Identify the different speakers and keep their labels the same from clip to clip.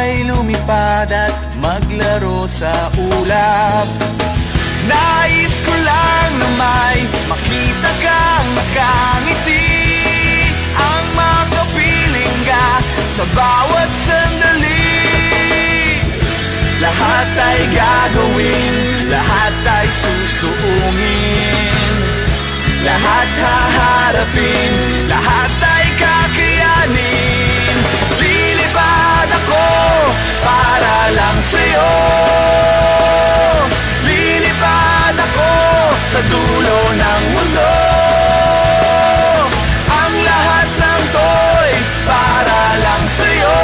Speaker 1: ay lumipad at maglaro sa ulap. Nais ko lang na may makita kang nakangiti, ang makapiling ka sa bawat sandali. Lahat ay gagawin, lahat ay susuungin, lahat haharapin, lahat ay kakayanin. Lilipad ako para lang sa'yo, lilipad ako sa dulo ng mundo. Ang lahat ng to'y para lang sa'yo,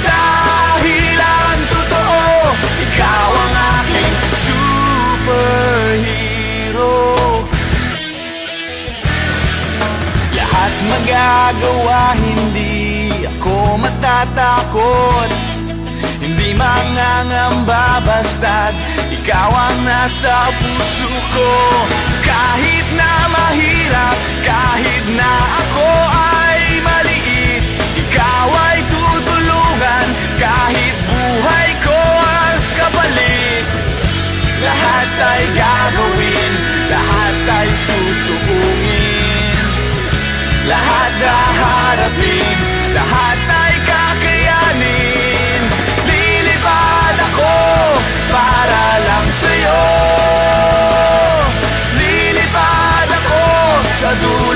Speaker 1: dahil ang totoo, ikaw ang aking superhero. Lahat magagawa, hindi ako matatakot, hindi mangangamba basta't ikaw ang nasa puso ko. Kahit na mahirap, kahit na ako ay maliit, ikaw ay tutulungan, kahit buhay ko ang kapalit. Lahat ay gagawin, lahat ay susuungin, lahat haharapin, lahat ay kakayanin. Lilipad ako para lang sa'yo, lilipad ako sa dulo